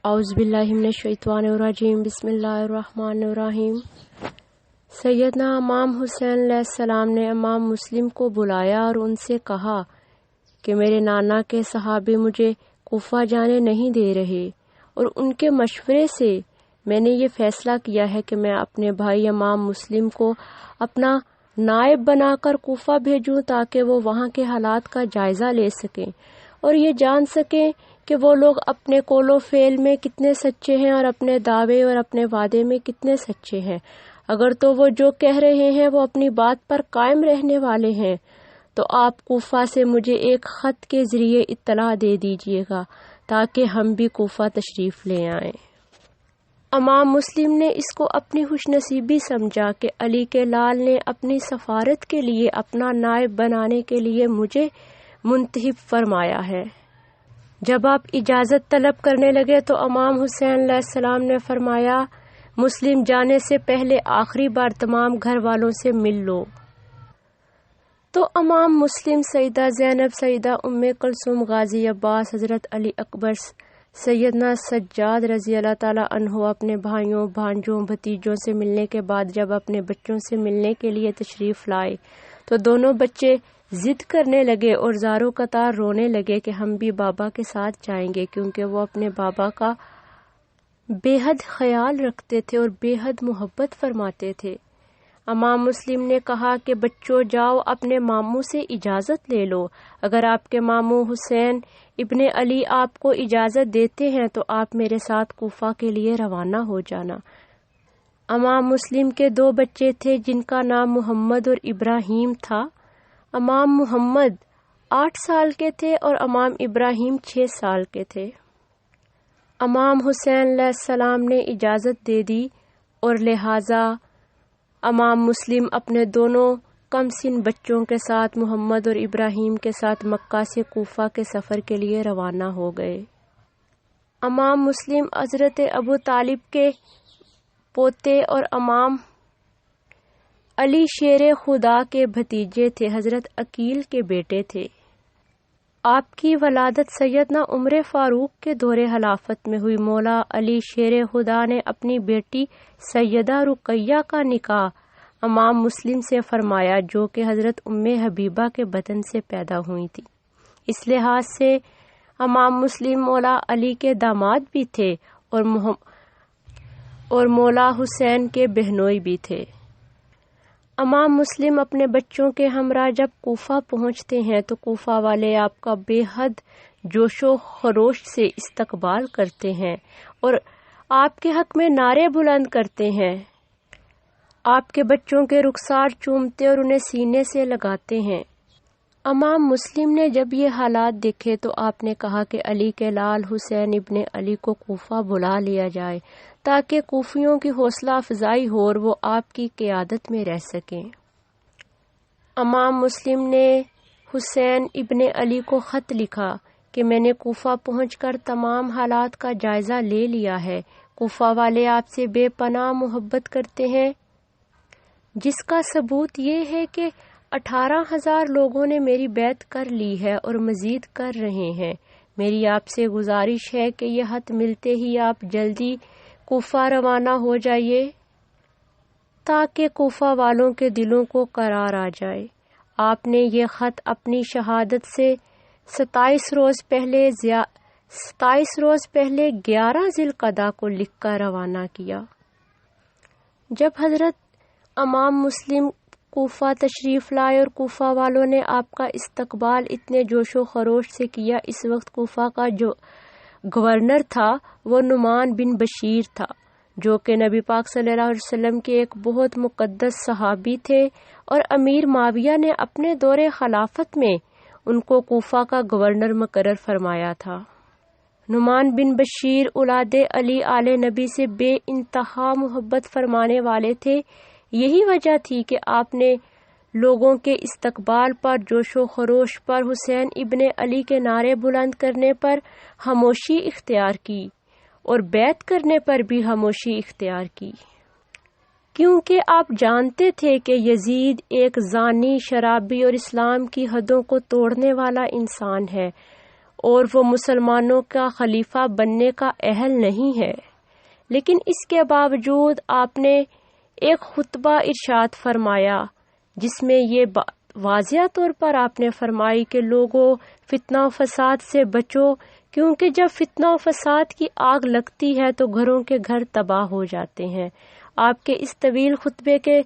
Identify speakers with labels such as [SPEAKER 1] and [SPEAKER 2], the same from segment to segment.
[SPEAKER 1] اعوذ باللہ من الشیطان الرجیم، بسم اللہ الرحمن الرحیم۔ سیدنا امام حسین علیہ السلام نے امام مسلم کو بلایا اور ان سے کہا کہ میرے نانا کے صحابی مجھے کوفہ جانے نہیں دے رہے، اور ان کے مشورے سے میں نے یہ فیصلہ کیا ہے کہ میں اپنے بھائی امام مسلم کو اپنا نائب بنا کر کوفہ بھیجوں تاکہ وہ وہاں کے حالات کا جائزہ لے سکیں اور یہ جان سکیں کہ وہ لوگ اپنے قول و فعل میں کتنے سچے ہیں اور اپنے دعوے اور اپنے وعدے میں کتنے سچے ہیں۔ اگر تو وہ جو کہہ رہے ہیں وہ اپنی بات پر قائم رہنے والے ہیں تو آپ کوفہ سے مجھے ایک خط کے ذریعے اطلاع دے دیجیے گا تاکہ ہم بھی کوفہ تشریف لے آئیں۔ امام مسلم نے اس کو اپنی خوش نصیبی سمجھا کہ علی کے لال نے اپنی سفارت کے لیے اپنا نائب بنانے کے لیے مجھے منتخب فرمایا ہے۔ جب آپ اجازت طلب کرنے لگے تو امام حسین علیہ السلام نے فرمایا، مسلم جانے سے پہلے آخری بار تمام گھر والوں سے مل لو۔ تو امام مسلم، سیدہ زینب، سیدہ ام کلثوم، غازی عباس، حضرت علی اکبر، سیدنا سجاد رضی اللہ تعالیٰ عنہ اپنے بھائیوں، بھانجوں، بھتیجوں سے ملنے کے بعد جب اپنے بچوں سے ملنے کے لیے تشریف لائے تو دونوں بچے ضد کرنے لگے اور زارو قطار رونے لگے کہ ہم بھی بابا کے ساتھ جائیں گے، کیونکہ وہ اپنے بابا کا بے حد خیال رکھتے تھے اور بے حد محبت فرماتے تھے۔ امام مسلم نے کہا کہ بچوں، جاؤ اپنے ماموں سے اجازت لے لو، اگر آپ کے ماموں حسین ابن علی آپ کو اجازت دیتے ہیں تو آپ میرے ساتھ کوفہ کے لیے روانہ ہو جانا۔ امام مسلم کے دو بچے تھے جن کا نام محمد اور ابراہیم تھا۔ امام محمد 8 سال کے تھے اور امام ابراہیم 6 سال کے تھے۔ امام حسین علیہ السلام نے اجازت دے دی اور لہٰذا امام مسلم اپنے دونوں کم سن بچوں کے ساتھ محمد اور ابراہیم کے ساتھ مکہ سے کوفہ کے سفر کے لیے روانہ ہو گئے۔ امام مسلم حضرت ابو طالب کے پوتے اور امام علی شیر خدا کے بھتیجے تھے، حضرت عقیل کے بیٹے تھے۔ آپ کی ولادت سیدنا عمر فاروق کے دور خلافت میں ہوئی۔ مولا علی شیر خدا نے اپنی بیٹی سیدہ رقیہ کا نکاح امام مسلم سے فرمایا جو کہ حضرت ام حبیبہ کے بطن سے پیدا ہوئی تھی۔ اس لحاظ سے امام مسلم مولا علی کے داماد بھی تھے اور مولا حسین کے بہنوئی بھی تھے۔ امام مسلم اپنے بچوں کے ہمراہ جب کوفہ پہنچتے ہیں تو کوفہ والے آپ کا بے حد جوش و خروش سے استقبال کرتے ہیں اور آپ کے حق میں نعرے بلند کرتے ہیں۔ آپ کے بچوں کے رخسار چومتے اور انہیں سینے سے لگاتے ہیں۔ امام مسلم نے جب یہ حالات دیکھے تو آپ نے کہا کہ علی کے لال حسین ابن علی کو کوفہ بلا لیا جائے تاکہ کوفیوں کی حوصلہ افزائی ہو اور وہ آپ کی قیادت میں رہ سکیں۔ امام مسلم نے حسین ابن علی کو خط لکھا کہ میں نے کوفہ پہنچ کر تمام حالات کا جائزہ لے لیا ہے۔ کوفہ والے آپ سے بے پناہ محبت کرتے ہیں، جس کا ثبوت یہ ہے کہ 18,000 لوگوں نے میری بیعت کر لی ہے اور مزید کر رہے ہیں۔ میری آپ سے گزارش ہے کہ یہ خط ملتے ہی آپ جلدی کوفہ روانہ ہو جائیے تاکہ کوفہ والوں کے دلوں کو قرار آ جائے۔ آپ نے یہ خط اپنی شہادت سے 27 روز پہلے 11 ذی القعدہ کو لکھ کر روانہ کیا۔ جب حضرت امام مسلم کوفہ تشریف لائے اور کوفہ والوں نے آپ کا استقبال اتنے جوش و خروش سے کیا، اس وقت کوفہ کا جو گورنر تھا وہ نعمان بن بشیر تھا جو کہ نبی پاک صلی اللہ علیہ وسلم کے ایک بہت مقدس صحابی تھے، اور امیر معاویہ نے اپنے دور خلافت میں ان کو کوفہ کا گورنر مقرر فرمایا تھا۔ نعمان بن بشیر اولاد علی آل نبی سے بے انتہا محبت فرمانے والے تھے۔ یہی وجہ تھی کہ آپ نے لوگوں کے استقبال پر، جوش و خروش پر، حسین ابن علی کے نعرے بلند کرنے پر خاموشی اختیار کی اور بیعت کرنے پر بھی خاموشی اختیار کی، کیونکہ آپ جانتے تھے کہ یزید ایک زانی، شرابی اور اسلام کی حدوں کو توڑنے والا انسان ہے اور وہ مسلمانوں کا خلیفہ بننے کا اہل نہیں ہے، لیکن اس کے باوجود آپ نے ایک خطبہ ارشاد فرمایا جس میں یہ واضح طور پر آپ نے فرمائی کہ لوگوں فتنہ و فساد سے بچو، کیونکہ جب فتنہ و فساد کی آگ لگتی ہے تو گھروں کے گھر تباہ ہو جاتے ہیں۔ آپ کے اس طویل خطبے کے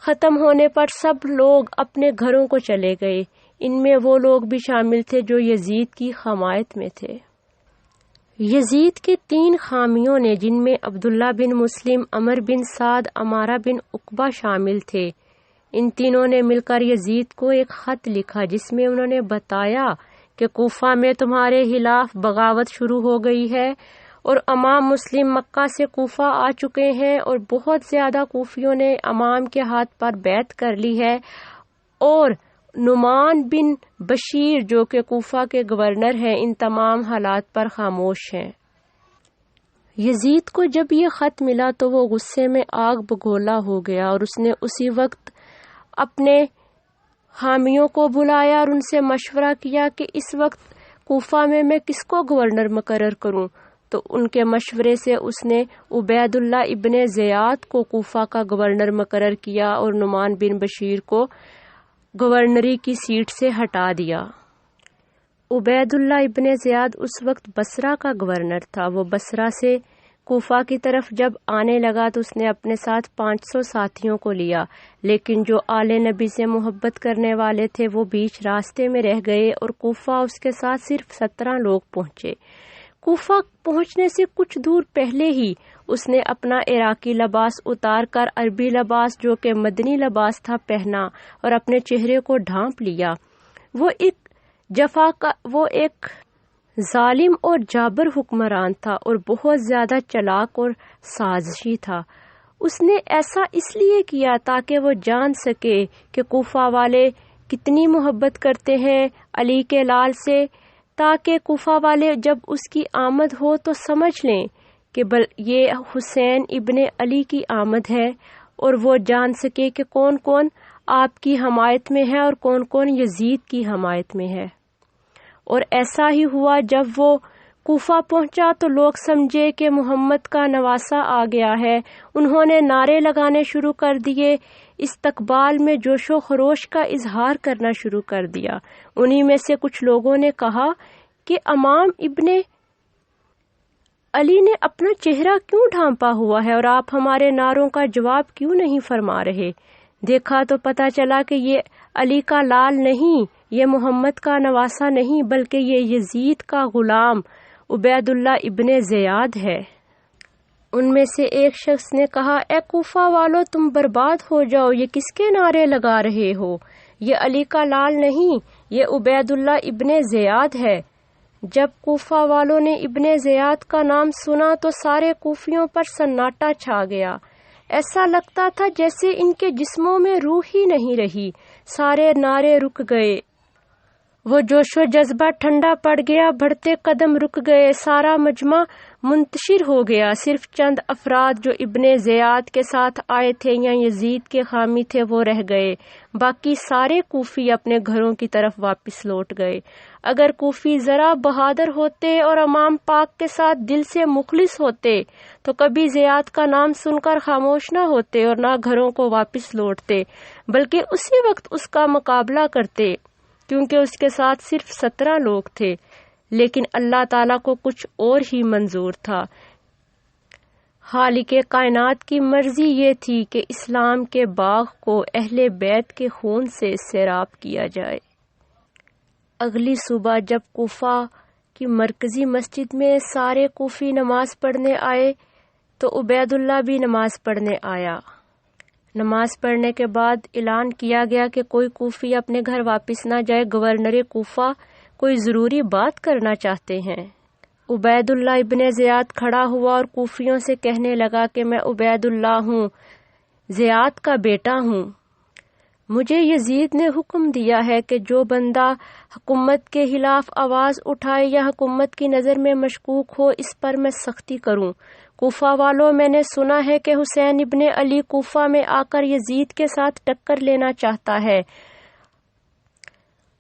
[SPEAKER 1] ختم ہونے پر سب لوگ اپنے گھروں کو چلے گئے، ان میں وہ لوگ بھی شامل تھے جو یزید کی حمایت میں تھے۔ یزید کے 3 حامیوں نے، جن میں عبداللہ بن مسلم، عمر بن سعد، عمارہ بن عقبہ شامل تھے، ان تینوں نے مل کر یزید کو ایک خط لکھا جس میں انہوں نے بتایا کہ کوفہ میں تمہارے خلاف بغاوت شروع ہو گئی ہے اور امام مسلم مکہ سے کوفہ آ چکے ہیں، اور بہت زیادہ کوفیوں نے امام کے ہاتھ پر بیعت کر لی ہے، اور نعمان بن بشیر جو کہ کوفہ کے گورنر ہیں ان تمام حالات پر خاموش ہیں۔ یزید کو جب یہ خط ملا تو وہ غصے میں آگ بگولا ہو گیا، اور اس نے اسی وقت اپنے حامیوں کو بلایا اور ان سے مشورہ کیا کہ اس وقت کوفہ میں کس کو گورنر مقرر کروں، تو ان کے مشورے سے اس نے عبید اللہ ابن زیاد کو کوفہ کا گورنر مقرر کیا اور نعمان بن بشیر کو گورنری کی سیٹ سے ہٹا دیا۔ عبید اللہ ابن زیاد اس وقت بصرہ کا گورنر تھا۔ وہ بصرہ سے کوفہ کی طرف جب آنے لگا تو اس نے اپنے ساتھ 500 ساتھیوں کو لیا، لیکن جو آل نبی سے محبت کرنے والے تھے وہ بیچ راستے میں رہ گئے اور کوفہ اس کے ساتھ صرف 17 لوگ پہنچے۔ کوفہ پہنچنے سے کچھ دور پہلے ہی اس نے اپنا عراقی لباس اتار کر عربی لباس جو کہ مدنی لباس تھا پہنا اور اپنے چہرے کو ڈھانپ لیا۔ وہ ایک ظالم اور جابر حکمران تھا اور بہت زیادہ چلاک اور سازشی تھا۔ اس نے ایسا اس لیے کیا تاکہ وہ جان سکے کہ کوفہ والے کتنی محبت کرتے ہیں علی کے لال سے، تاکہ کوفہ والے جب اس کی آمد ہو تو سمجھ لیں کہ یہ حسین ابن علی کی آمد ہے، اور وہ جان سکے کہ کون کون آپ کی حمایت میں ہے اور کون کون یزید کی حمایت میں ہے۔ اور ایسا ہی ہوا، جب وہ کوفہ پہنچا تو لوگ سمجھے کہ محمد کا نواسہ آ گیا ہے۔ انہوں نے نعرے لگانے شروع کر دیے، استقبال میں جوش و خروش کا اظہار کرنا شروع کر دیا۔ انہی میں سے کچھ لوگوں نے کہا کہ امام ابن علی نے اپنا چہرہ کیوں ڈھانپا ہوا ہے اور آپ ہمارے نعروں کا جواب کیوں نہیں فرما رہے؟ دیکھا تو پتہ چلا کہ یہ علی کا لال نہیں، یہ محمد کا نواسہ نہیں، بلکہ یہ یزید کا غلام عبید اللہ ابن زیاد ہے۔ ان میں سے ایک شخص نے کہا، اے کوفہ والو، تم برباد ہو جاؤ، یہ کس کے نعرے لگا رہے ہو؟ یہ علی کا لال نہیں، یہ عبید اللہ ابن زیاد ہے۔ جب کوفہ والوں نے ابن زیاد کا نام سنا تو سارے کوفیوں پر سناٹا چھا گیا۔ ایسا لگتا تھا جیسے ان کے جسموں میں روح ہی نہیں رہی۔ سارے نعرے رک گئے، وہ جوش و جذبہ ٹھنڈا پڑ گیا، بڑھتے قدم رک گئے، سارا مجمع منتشر ہو گیا۔ صرف چند افراد جو ابن زیاد کے ساتھ آئے تھے یا یزید کے حامی تھے وہ رہ گئے، باقی سارے کوفی اپنے گھروں کی طرف واپس لوٹ گئے۔ اگر کوفی ذرا بہادر ہوتے اور امام پاک کے ساتھ دل سے مخلص ہوتے تو کبھی زیاد کا نام سن کر خاموش نہ ہوتے اور نہ گھروں کو واپس لوٹتے، بلکہ اسی وقت اس کا مقابلہ کرتے، کیونکہ اس کے ساتھ صرف 17 لوگ تھے۔ لیکن اللہ تعالیٰ کو کچھ اور ہی منظور تھا۔ خالق کائنات کی مرضی یہ تھی کہ اسلام کے باغ کو اہل بیت کے خون سے سیراب کیا جائے۔ اگلی صبح جب کوفہ کی مرکزی مسجد میں سارے کوفی نماز پڑھنے آئے تو عبید اللہ بھی نماز پڑھنے آیا۔ نماز پڑھنے کے بعد اعلان کیا گیا کہ کوئی کوفی اپنے گھر واپس نہ جائے، گورنر کوفہ کوئی ضروری بات کرنا چاہتے ہیں۔ عبید اللہ ابن زیاد کھڑا ہوا اور کوفیوں سے کہنے لگا کہ میں عبید اللہ ہوں، زیاد کا بیٹا ہوں۔ مجھے یزید نے حکم دیا ہے کہ جو بندہ حکومت کے خلاف آواز اٹھائے یا حکومت کی نظر میں مشکوک ہو اس پر میں سختی کروں۔ کوفہ والوں، میں نے سنا ہے کہ حسین ابن علی کوفہ میں آ کر یزید کے ساتھ ٹکر لینا چاہتا ہے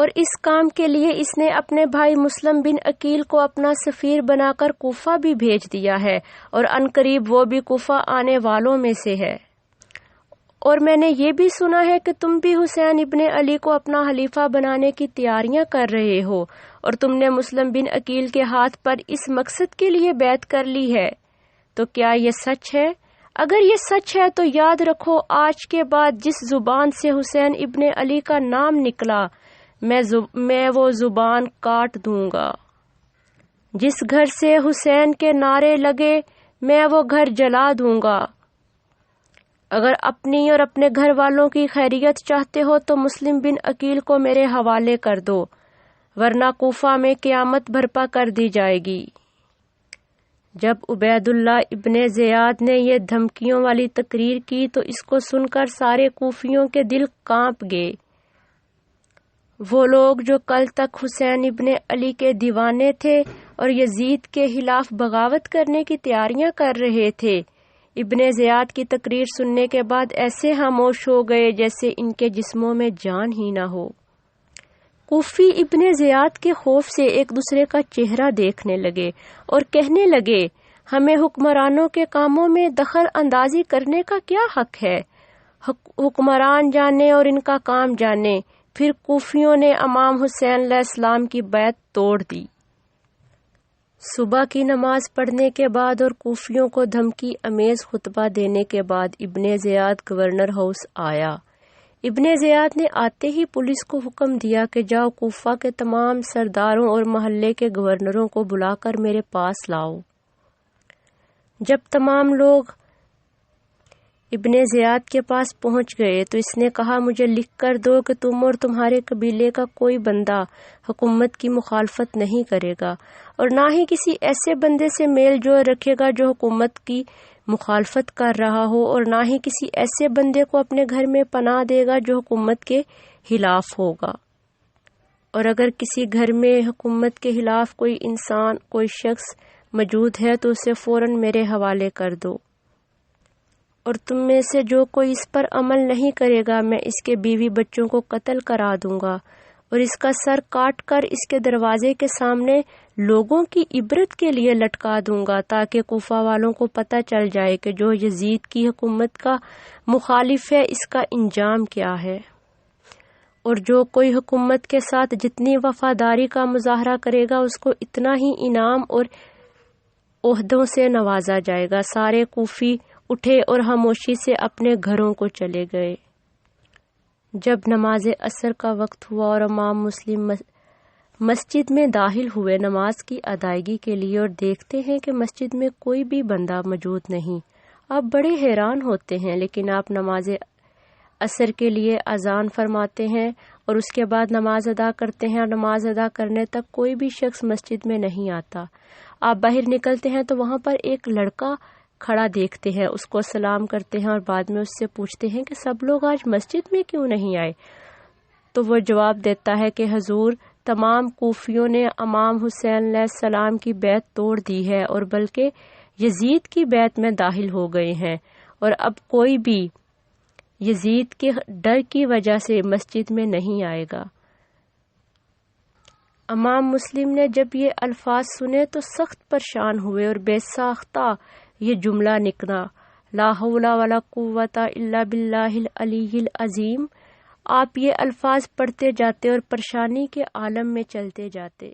[SPEAKER 1] اور اس کام کے لیے اس نے اپنے بھائی مسلم بن عقیل کو اپنا سفیر بنا کر کوفہ بھی بھیج دیا ہے، اور عنقریب وہ بھی کوفہ آنے والوں میں سے ہے۔ اور میں نے یہ بھی سنا ہے کہ تم بھی حسین ابن علی کو اپنا خلیفہ بنانے کی تیاریاں کر رہے ہو، اور تم نے مسلم بن عقیل کے ہاتھ پر اس مقصد کے لیے بیعت کر لی ہے، تو کیا یہ سچ ہے؟ اگر یہ سچ ہے تو یاد رکھو، آج کے بعد جس زبان سے حسین ابن علی کا نام نکلا میں وہ زبان کاٹ دوں گا۔ جس گھر سے حسین کے نعرے لگے میں وہ گھر جلا دوں گا۔ اگر اپنی اور اپنے گھر والوں کی خیریت چاہتے ہو تو مسلم بن عقیل کو میرے حوالے کر دو، ورنہ کوفہ میں قیامت برپا کر دی جائے گی۔ جب عبید اللہ ابن زیاد نے یہ دھمکیوں والی تقریر کی تو اس کو سن کر سارے کوفیوں کے دل کانپ گئے۔ وہ لوگ جو کل تک حسین ابن علی کے دیوانے تھے اور یزید کے خلاف بغاوت کرنے کی تیاریاں کر رہے تھے، ابن زیاد کی تقریر سننے کے بعد ایسے خاموش ہو گئے جیسے ان کے جسموں میں جان ہی نہ ہو۔ کوفی ابن زیاد کے خوف سے ایک دوسرے کا چہرہ دیکھنے لگے اور کہنے لگے، ہمیں حکمرانوں کے کاموں میں دخل اندازی کرنے کا کیا حق ہے؟ حکمران جانے اور ان کا کام جانے۔ پھر کوفیوں نے امام حسین علیہ السلام کی بیعت توڑ دی۔ صبح کی نماز پڑھنے کے بعد اور کوفیوں کو دھمکی امیز خطبہ دینے کے بعد ابن زیاد گورنر ہاؤس آیا۔ ابن زیاد نے آتے ہی پولیس کو حکم دیا کہ جاؤ کوفہ کے تمام سرداروں اور محلے کے گورنروں کو بلا کر میرے پاس لاؤ۔ جب تمام لوگ ابن زیاد کے پاس پہنچ گئے تو اس نے کہا، مجھے لکھ کر دو کہ تم اور تمہارے قبیلے کا کوئی بندہ حکومت کی مخالفت نہیں کرے گا، اور نہ ہی کسی ایسے بندے سے میل جول رکھے گا جو حکومت کی مخالفت کر رہا ہو، اور نہ ہی کسی ایسے بندے کو اپنے گھر میں پناہ دے گا جو حکومت کے خلاف ہوگا۔ اور اگر کسی گھر میں حکومت کے خلاف کوئی انسان، کوئی شخص موجود ہے تو اسے فوراً میرے حوالے کر دو، اور تم میں سے جو کوئی اس پر عمل نہیں کرے گا میں اس کے بیوی بچوں کو قتل کرا دوں گا، اور اس کا سر کاٹ کر اس کے دروازے کے سامنے لوگوں کی عبرت کے لیے لٹکا دوں گا، تاکہ کوفہ والوں کو پتہ چل جائے کہ جو یزید کی حکومت کا مخالف ہے اس کا انجام کیا ہے، اور جو کوئی حکومت کے ساتھ جتنی وفاداری کا مظاہرہ کرے گا اس کو اتنا ہی انعام اور عہدوں سے نوازا جائے گا۔ سارے کوفی اٹھے اور خاموشی سے اپنے گھروں کو چلے گئے۔ جب نماز عصر کا وقت ہوا اور امام مسلم مسجد میں داخل ہوئے نماز کی ادائیگی کے لیے، اور دیکھتے ہیں کہ مسجد میں کوئی بھی بندہ موجود نہیں۔ آپ بڑے حیران ہوتے ہیں، لیکن آپ نماز عصر کے لیے اذان فرماتے ہیں اور اس کے بعد نماز ادا کرتے ہیں، اور نماز ادا کرنے تک کوئی بھی شخص مسجد میں نہیں آتا۔ آپ باہر نکلتے ہیں تو وہاں پر ایک لڑکا کھڑا دیکھتے ہیں، اس کو سلام کرتے ہیں اور بعد میں اس سے پوچھتے ہیں کہ سب لوگ آج مسجد میں کیوں نہیں آئے؟ تو وہ جواب دیتا ہے کہ حضور، تمام کوفیوں نے امام حسین علیہ السلام کی بیعت توڑ دی ہے، اور بلکہ یزید کی بیعت میں داخل ہو گئے ہیں، اور اب کوئی بھی یزید کے ڈر کی وجہ سے مسجد میں نہیں آئے گا۔ امام مسلم نے جب یہ الفاظ سنے تو سخت پریشان ہوئے اور بے ساختہ یہ جملہ نکلا، لا حول ولا قوت الا باللہ العلی العظیم۔ آپ یہ الفاظ پڑھتے جاتے اور پریشانی کے عالم میں چلتے جاتے۔